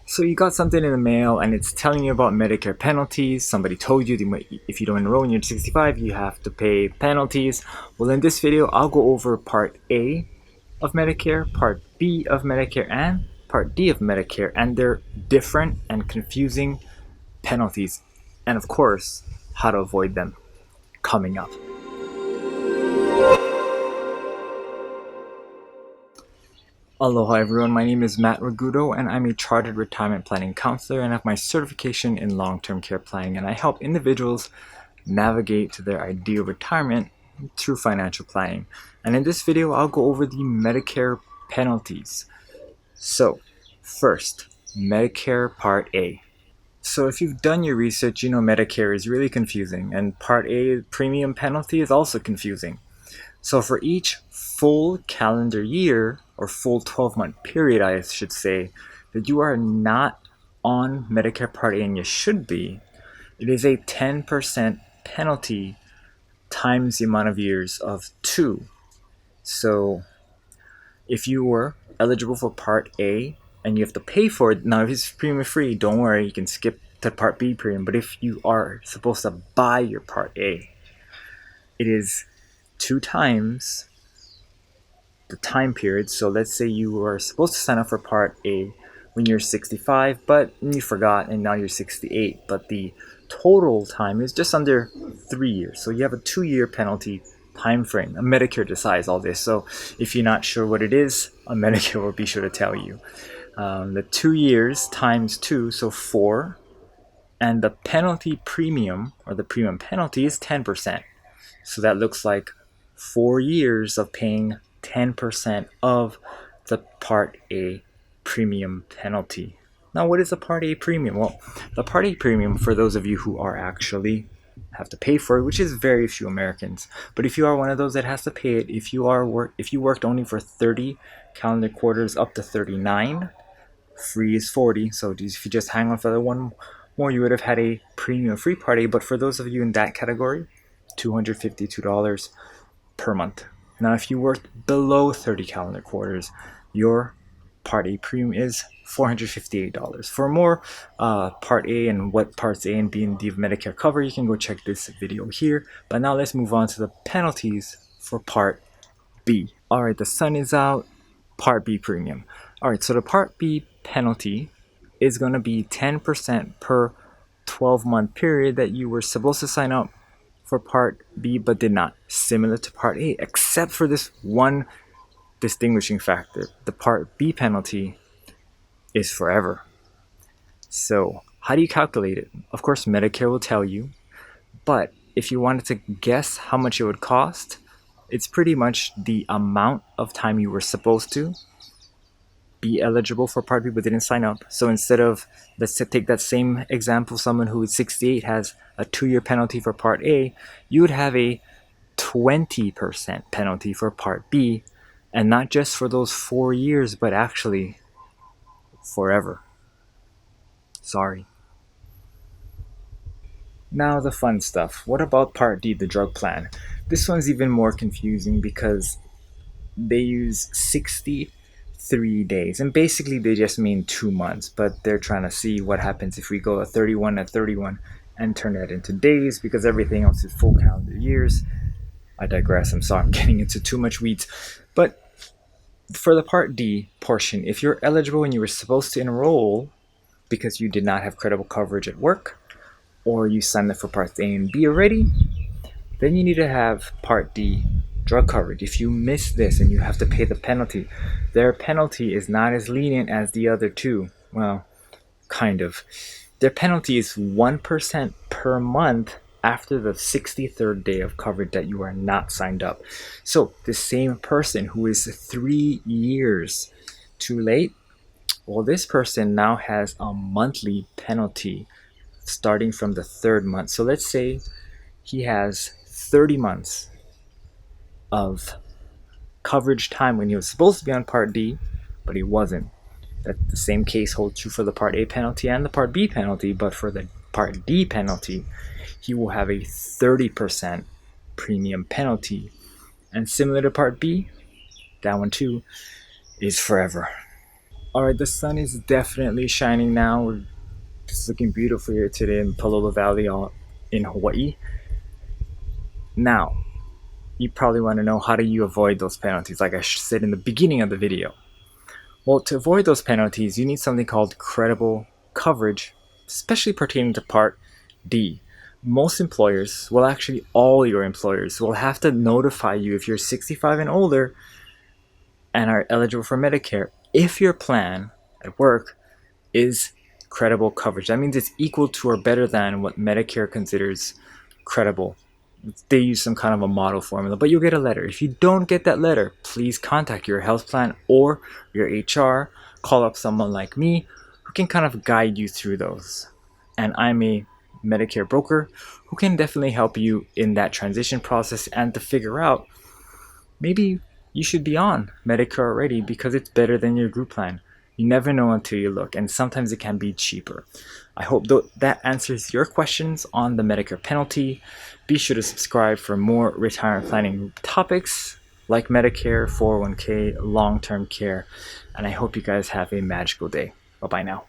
So you got something in the mail and it's telling you about Medicare penalties. Somebody told you that if you don't enroll when you're 65, you have to pay penalties. Well, in this video, I'll go over Part A of Medicare, Part B of Medicare, and Part D of Medicare, and their different and confusing penalties, and of course, how to avoid them coming up. Aloha everyone, my name is Matt Ragudo and I'm a chartered retirement planning counselor and have my certification in long-term care planning, and I help individuals navigate to their ideal retirement through financial planning. And in this video, I'll go over the Medicare penalties. So first, Medicare Part A. So if you've done your research, you know Medicare is really confusing, and Part A premium penalty is also confusing. So for each full calendar year, or full 12-month period, I should say, that you are not on Medicare Part A and you should be, it is a 10% penalty times the amount of years of 2. So if you were eligible for Part A and you have to pay for it, now if it's premium free, don't worry, you can skip to Part B premium. But if you are supposed to buy your Part A, it is 2 times the time period. So let's say you were supposed to sign up for Part A when you're 65, but you forgot and now you're 68, but the total time is just under 3 years. So you have a 2-year penalty time frame. Medicare decides all this, so if you're not sure what it is, Medicare will be sure to tell you. The 2 years times 2, so 4, and the penalty premium, or the premium penalty, is 10%. So that looks like 4 years of paying 10% of the Part A premium penalty. Now, what is a Part A premium? Well, the Part A premium, for those of you who are actually have to pay for it, which is very few Americans, but if you are one of those that has to pay it, if you worked only for 30 calendar quarters up to 39, free is 40. So if you just hang on for the one more, you would have had a premium free Part A. But for those of you in that category, $252 per month. Now, if you worked below 30 calendar quarters, your Part A premium is $458. For more Part A and what Parts A and B and D of Medicare cover, you can go check this video here. But now let's move on to the penalties for Part B. All right, the sun is out. Part B premium. All right, so the Part B penalty is going to be 10% per 12-month period that you were supposed to sign up for Part B but did not, similar to Part A, except for this one distinguishing factor. The Part B penalty is forever. So how do you calculate it? Of course, Medicare will tell you, but if you wanted to guess how much it would cost, it's pretty much the amount of time you were supposed to be eligible for Part B but didn't sign up. So instead of, let's take that same example, someone who is 68 has a 2-year penalty for Part A, you would have a 20% penalty for Part B, and not just for those 4 years, but actually forever. Sorry. Now the fun stuff. What about Part D, the drug plan? This one's even more confusing because they use 63 days, and basically they just mean 2 months, but they're trying to see what happens if we go a 31 at 31 and turn that into days, because everything else is full calendar years. I digress. I'm sorry, I'm getting into too much weeds. But for the Part D portion, if you're eligible when you were supposed to enroll because you did not have credible coverage at work, or you signed up for Parts A and B already, then you need to have Part D drug coverage. If you miss this and you have to pay the penalty, their penalty is not as lenient as the other two. Well, kind of. Their penalty is 1% per month after the 63rd day of coverage that you are not signed up. So the same person who is 3 years too late, well, this person now has a monthly penalty starting from the 3rd month. So let's say he has 30 months of coverage time when he was supposed to be on Part D, but he wasn't. That the same case holds true for the Part A penalty and the Part B penalty, but for the Part D penalty, he will have a 30% premium penalty. And similar to Part B, that one too is forever. Alright, the sun is definitely shining now. We're just looking beautiful here today in Palolo Valley in Hawaii. Now, you probably want to know, how do you avoid those penalties, like I said in the beginning of the video. Well, to avoid those penalties, you need something called credible coverage, especially pertaining to Part D. Most employers, well actually all your employers, will have to notify you if you're 65 and older and are eligible for Medicare if your plan at work is credible coverage. That means it's equal to or better than what Medicare considers credible. They use some kind of a model formula, but you'll get a letter. If you don't get that letter, please contact your health plan or your HR. Call up someone like me who can kind of guide you through those. And I'm a Medicare broker who can definitely help you in that transition process and to figure out maybe you should be on Medicare already because it's better than your group plan. You never know until you look, and sometimes it can be cheaper. I hope that answers your questions on the Medicare penalty. Be sure to subscribe for more retirement planning topics like Medicare, 401k, long-term care, and I hope you guys have a magical day. Bye-bye now.